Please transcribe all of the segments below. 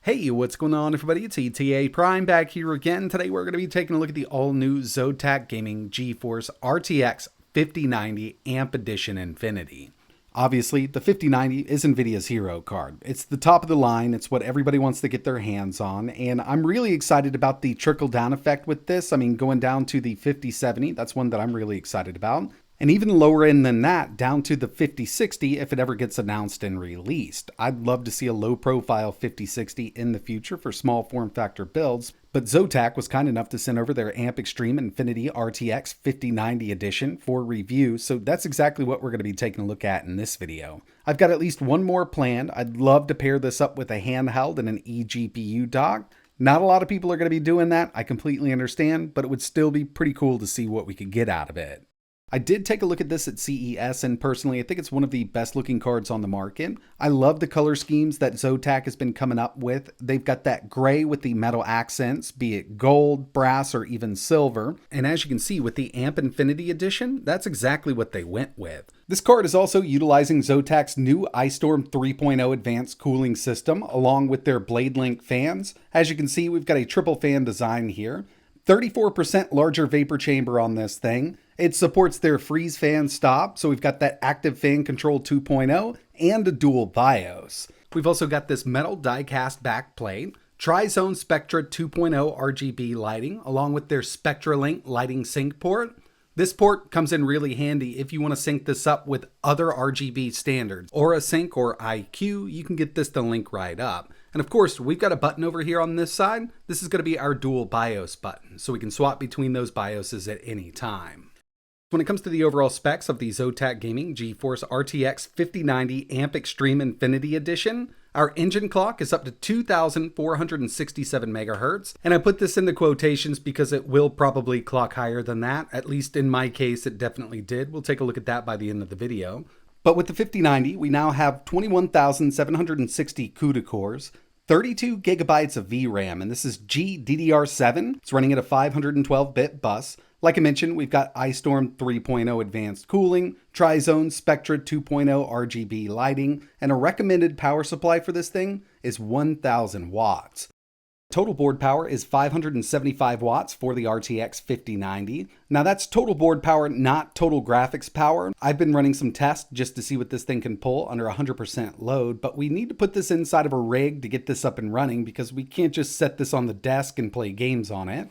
Hey, what's going on everybody? It's ETA Prime back here again. Today we're going to be taking a look at the all-new ZOTAC Gaming GeForce RTX 5090 Amp Edition Infinity. Obviously, the 5090 is Nvidia's hero card. It's the top of the line, it's what everybody wants to get their hands on, and I'm really excited about the trickle-down effect with this. I mean, going down to the 5070, that's one that I'm really excited about. And even lower end than that, down to the 5060 if it ever gets announced and released. I'd love to see a low-profile 5060 in the future for small form factor builds, but ZOTAC was kind enough to send over their Amp Extreme Infinity RTX 5090 edition for review, so that's exactly what we're going to be taking a look at in this video. I've got at least one more planned. I'd love to pair this up with a handheld and an eGPU dock. Not a lot of people are going to be doing that, I completely understand, but it would still be pretty cool to see what we could get out of it. I did take a look at this at CES, and personally I think it's one of the best looking cards on the market. I love the color schemes that ZOTAC has been coming up with. They've got that gray with the metal accents, be it gold, brass, or even silver. And as you can see with the Amp Infinity Edition, that's exactly what they went with. This card is also utilizing ZOTAC's new iStorm 3.0 advanced cooling system along with their Blade Link fans. As you can see, we've got a triple fan design here. 34% larger vapor chamber on this thing. It supports their freeze fan stop, so we've got that active fan control 2.0 and a dual BIOS. We've also got this metal die-cast backplate, Tri-Zone Spectra 2.0 RGB lighting, along with their SpectraLink lighting sync port. This port comes in really handy if you want to sync this up with other RGB standards. Aura Sync or IQ, you can get this to link right up. And of course, we've got a button over here on this side. This is going to be our dual BIOS button, so we can swap between those BIOSes at any time. When it comes to the overall specs of the ZOTAC Gaming GeForce RTX 5090 Amp Extreme Infinity Edition, our engine clock is up to 2,467 MHz, and I put this into quotations because it will probably clock higher than that. At least in my case, it definitely did. We'll take a look at that by the end of the video. But with the 5090, we now have 21,760 CUDA cores, 32 gigabytes of VRAM, and this is GDDR7. It's running at a 512-bit bus. Like I mentioned, we've got iStorm 3.0 advanced cooling, Tri-Zone Spectra 2.0 RGB lighting, and a recommended power supply for this thing is 1,000 watts. Total board power is 575 watts for the RTX 5090. Now that's total board power, not total graphics power. I've been running some tests just to see what this thing can pull under 100% load, but we need to put this inside of a rig to get this up and running because we can't just set this on the desk and play games on it.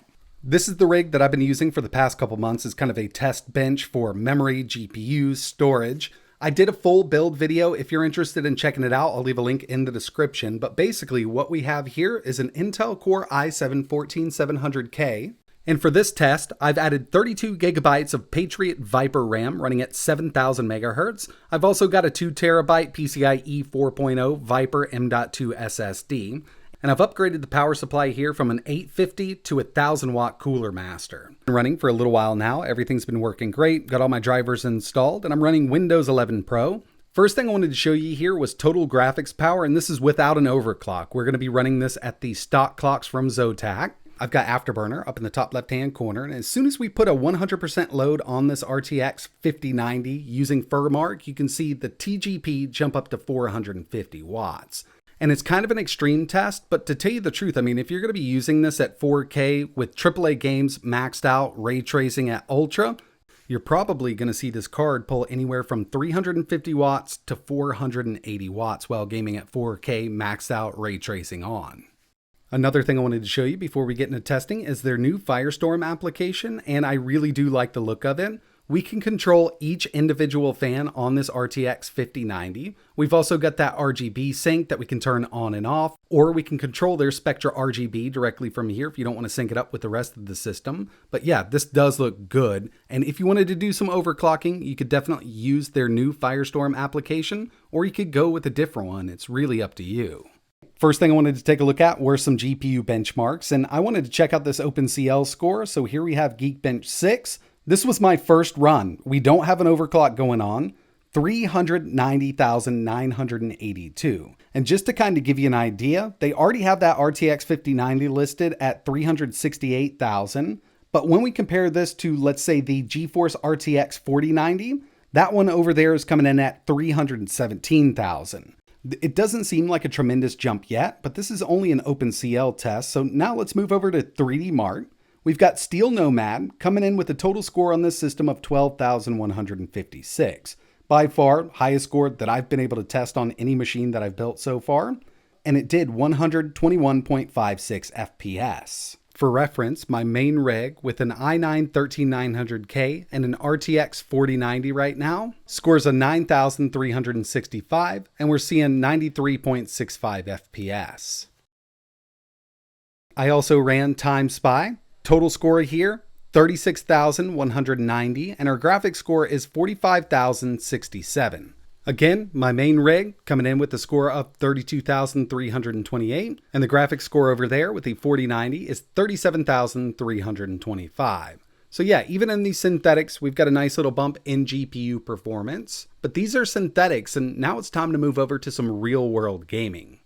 This is the rig that I've been using for the past couple months as kind of a test bench for memory, GPUs, storage. I did a full build video. If you're interested in checking it out, I'll leave a link in the description. But basically what we have here is an Intel Core i7-14700K. And for this test, I've added 32 gigabytes of Patriot Viper RAM running at 7,000 megahertz. I've also got a 2 terabyte PCIe 4.0 Viper M.2 SSD. And I've upgraded the power supply here from an 850 to a 1,000 watt Cooler Master. Been running for a little while now. Everything's been working great. Got all my drivers installed, and I'm running Windows 11 Pro. First thing I wanted to show you here was total graphics power, and this is without an overclock. We're going to be running this at the stock clocks from ZOTAC. I've got Afterburner up in the top left-hand corner, and as soon as we put a 100% load on this RTX 5090 using Furmark, you can see the TGP jump up to 450 watts. And it's kind of an extreme test, but to tell you the truth, I mean, if you're going to be using this at 4K with AAA games maxed out, ray tracing at ultra, you're probably going to see this card pull anywhere from 350 watts to 480 watts while gaming at 4K maxed out ray tracing on. Another thing I wanted to show you before we get into testing is their new FireStorm application, and I really do like the look of it. We can control each individual fan on this RTX 5090. We've also got that RGB sync that we can turn on and off, or we can control their Spectra RGB directly from here if you don't want to sync it up with the rest of the system. But yeah, this does look good. And if you wanted to do some overclocking, you could definitely use their new FireStorm application, or you could go with a different one. It's really up to you. First thing I wanted to take a look at were some GPU benchmarks, and I wanted to check out this OpenCL score. So here we have Geekbench 6. This was my first run. We don't have an overclock going on. 390,982. And just to kind of give you an idea, they already have that RTX 5090 listed at 368,000. But when we compare this to, let's say, the GeForce RTX 4090, that one over there is coming in at 317,000. It doesn't seem like a tremendous jump yet, but this is only an OpenCL test, so now let's move over to 3D Mark. We've got Steel Nomad coming in with a total score on this system of 12,156. By far, highest score that I've been able to test on any machine that I've built so far, and it did 121.56 FPS. For reference, my main rig with an i9 13900K and an RTX 4090 right now scores a 9,365, and we're seeing 93.65 FPS. I also ran Time Spy. Total score here, 36,190, and our graphics score is 45,067. Again, my main rig coming in with a score of 32,328, and the graphics score over there with the 4090 is 37,325. So yeah, even in these synthetics, we've got a nice little bump in GPU performance, but these are synthetics, and now it's time to move over to some real world gaming.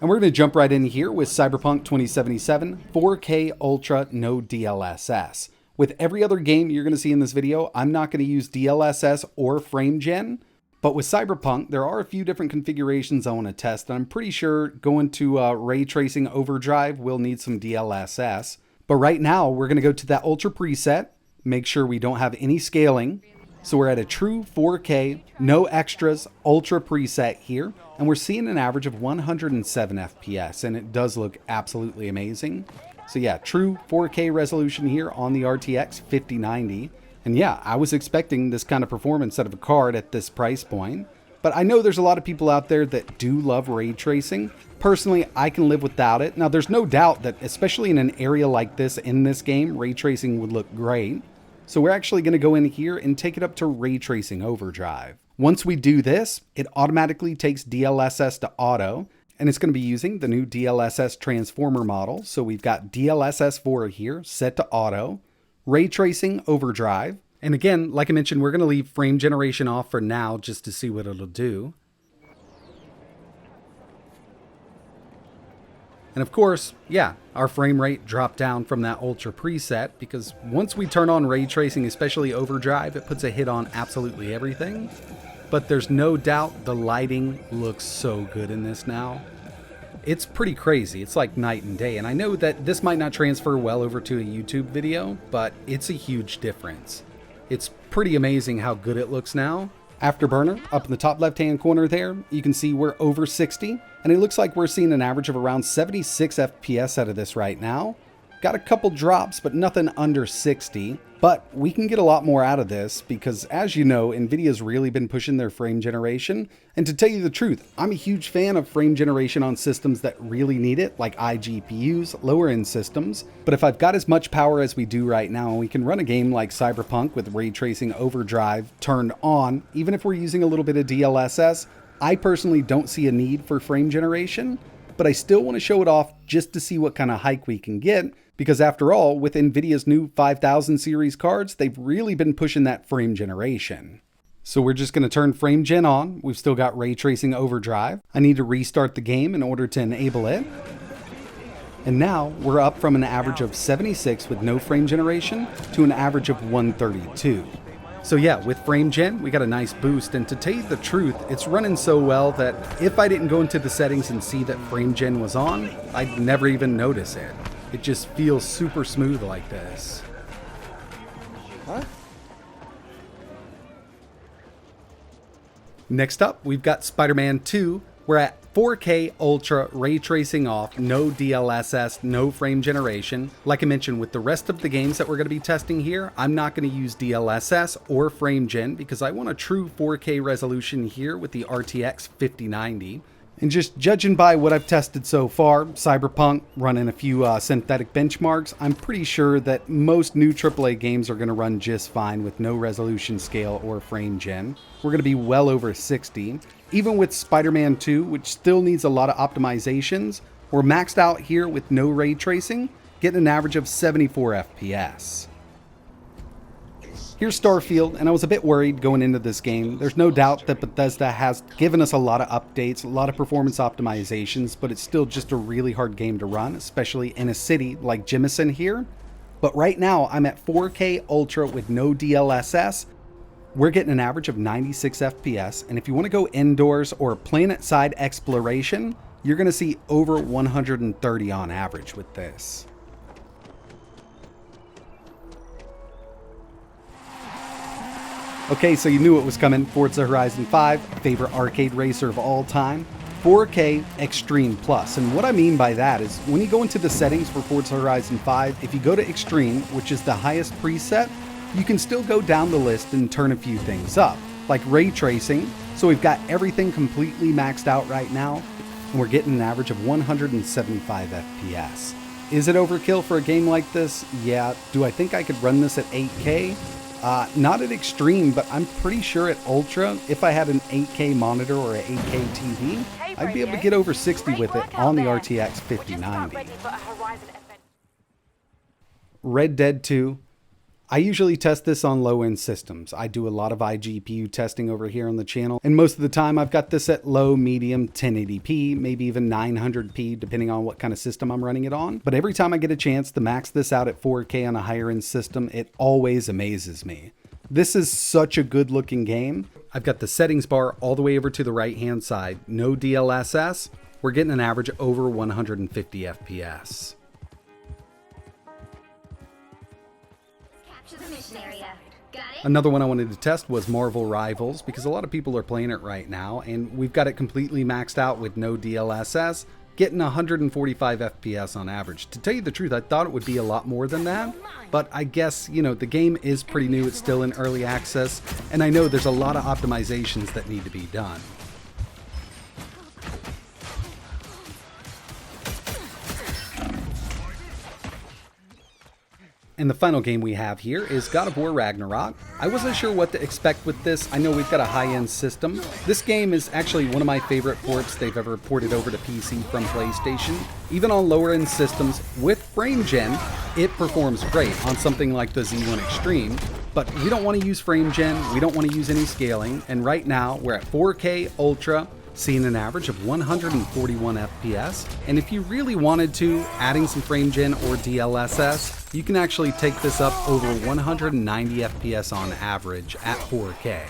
And we're going to jump right in here with Cyberpunk 2077 4K Ultra no DLSS. With every other game you're going to see in this video, I'm not going to use DLSS or frame gen, but with Cyberpunk, there are a few different configurations I want to test, and I'm pretty sure going to Ray Tracing Overdrive will need some DLSS. But right now, we're going to go to that Ultra preset, make sure we don't have any scaling. So we're at a true 4K, no extras, Ultra preset here, and we're seeing an average of 107 FPS, and it does look absolutely amazing. So yeah, true 4K resolution here on the RTX 5090. And yeah, I was expecting this kind of performance out of a card at this price point. But I know there's a lot of people out there that do love ray tracing. Personally, I can live without it. Now, there's no doubt that, especially in an area like this in this game, ray tracing would look great. So we're actually going to go in here and take it up to Ray Tracing Overdrive. Once we do this, it automatically takes DLSS to auto, and it's going to be using the new DLSS transformer model. So we've got DLSS 4 here set to auto, Ray Tracing Overdrive. And again, like I mentioned, we're going to leave frame generation off for now just to see what it'll do. And of course, yeah, our frame rate dropped down from that Ultra preset because once we turn on ray tracing, especially overdrive, it puts a hit on absolutely everything. But there's no doubt the lighting looks so good in this now. It's pretty crazy. It's like night and day. And I know that this might not transfer well over to a YouTube video, but it's a huge difference. It's pretty amazing how good it looks now. Afterburner, up in the top left-hand corner there, you can see we're over 60, and it looks like we're seeing an average of around 76 FPS out of this right now. Got a couple drops, but nothing under 60. But we can get a lot more out of this because, as you know, Nvidia's really been pushing their frame generation. And to tell you the truth, I'm a huge fan of frame generation on systems that really need it, like iGPUs, lower-end systems. But if I've got as much power as we do right now, and we can run a game like Cyberpunk with Ray Tracing Overdrive turned on, even if we're using a little bit of DLSS, I personally don't see a need for frame generation. But I still want to show it off just to see what kind of hike we can get, because after all, with Nvidia's new 5000 series cards, they've really been pushing that frame generation. So we're just going to turn frame gen on. We've still got Ray Tracing Overdrive. I need to restart the game in order to enable it. And now we're up from an average of 76 with no frame generation to an average of 132. So yeah, with frame gen, we got a nice boost, and to tell you the truth, it's running so well that if I didn't go into the settings and see that frame gen was on, I'd never even notice it. It just feels super smooth like this. Huh? Next up, we've got Spiderman 2. We're at 4K Ultra Ray Tracing off, no DLSS, no frame generation. Like I mentioned, with the rest of the games that we're going to be testing here, I'm not going to use DLSS or frame gen because I want a true 4K resolution here with the RTX 5090. And just judging by what I've tested so far, Cyberpunk, running a few synthetic benchmarks, I'm pretty sure that most new AAA games are going to run just fine with no resolution scale or frame gen. We're going to be well over 60. Even with Spider-Man 2, which still needs a lot of optimizations, we're maxed out here with no ray tracing, getting an average of 74 FPS. Here's Starfield, and I was a bit worried going into this game. There's no doubt that Bethesda has given us a lot of updates, a lot of performance optimizations, but it's still just a really hard game to run, especially in a city like Jemison here. But right now, I'm at 4K Ultra with no DLSS, we're getting an average of 96 FPS, and if you want to go indoors or planet-side exploration, you're going to see over 130 on average with this. Okay, so you knew it was coming. Forza Horizon 5, favorite arcade racer of all time. 4K Extreme Plus. And what I mean by that is when you go into the settings for Forza Horizon 5, if you go to Extreme, which is the highest preset, you can still go down the list and turn a few things up, like ray tracing. So we've got everything completely maxed out right now, and we're getting an average of 175 FPS. Is it overkill for a game like this? Yeah. Do I think I could run this at 8K? Not at Extreme, but I'm pretty sure at Ultra, if I had an 8K monitor or an 8K TV, I'd be able to get over 60 with it on the RTX 5090. Red Dead 2. I usually test this on low-end systems. I do a lot of iGPU testing over here on the channel, and most of the time I've got this at low, medium, 1080p, maybe even 900p, depending on what kind of system I'm running it on. But every time I get a chance to max this out at 4K on a higher-end system, it always amazes me. This is such a good-looking game. I've got the settings bar all the way over to the right-hand side. No DLSS. We're getting an average over 150 FPS. Another one I wanted to test was Marvel Rivals, because a lot of people are playing it right now, and we've got it completely maxed out with no DLSS, getting 145 FPS on average. To tell you the truth, I thought it would be a lot more than that, but I guess, you know, the game is pretty new, it's still in early access, and I know there's a lot of optimizations that need to be done. And the final game we have here is God of War Ragnarok. I wasn't sure what to expect with this. I know we've got a high-end system. This game is actually one of my favorite ports they've ever ported over to PC from PlayStation. Even on lower-end systems with frame gen, it performs great on something like the Z1 Extreme. But we don't want to use frame gen, we don't want to use any scaling, and right now we're at 4K Ultra, seeing an average of 141 FPS. And if you really wanted to, adding some frame gen or DLSS, you can actually take this up over 190 FPS on average at 4K.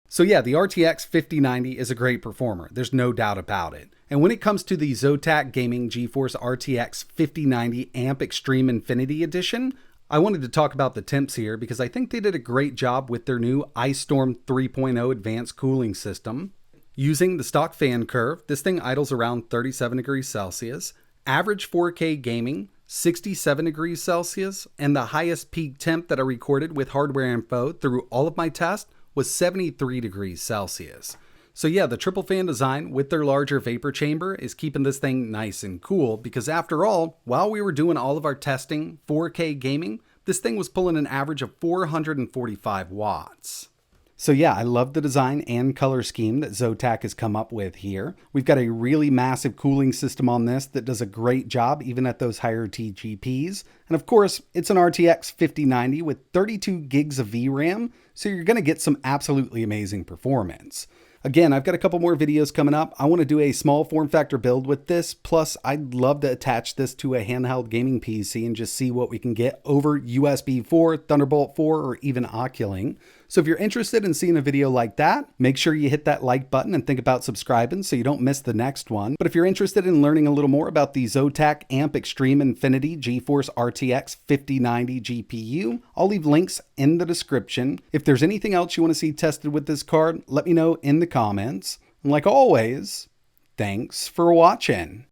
So yeah, the RTX 5090 is a great performer. There's no doubt about it. And when it comes to the ZOTAC Gaming GeForce RTX 5090 Amp Extreme Infinity Edition, I wanted to talk about the temps here because I think they did a great job with their new Ice Storm 3.0 advanced cooling system. Using the stock fan curve, this thing idles around 37 degrees Celsius, average 4K gaming, 67 degrees Celsius, and the highest peak temp that I recorded with hardware info through all of my tests was 73 degrees Celsius. So yeah, the triple fan design with their larger vapor chamber is keeping this thing nice and cool because after all, while we were doing all of our testing, 4K gaming, this thing was pulling an average of 445 watts. So yeah, I love the design and color scheme that ZOTAC has come up with here. We've got a really massive cooling system on this that does a great job even at those higher TGPs. And of course, it's an RTX 5090 with 32 gigs of VRAM, so you're going to get some absolutely amazing performance. Again, I've got a couple more videos coming up. I want to do a small form factor build with this. Plus, I'd love to attach this to a handheld gaming PC and just see what we can get over USB 4, Thunderbolt 4, or even Oculink. So if you're interested in seeing a video like that, make sure you hit that like button and think about subscribing so you don't miss the next one. But if you're interested in learning a little more about the ZOTAC Amp Extreme Infinity GeForce RTX 5090 GPU, I'll leave links in the description. If there's anything else you want to see tested with this card, let me know in the comments. And like always, thanks for watching.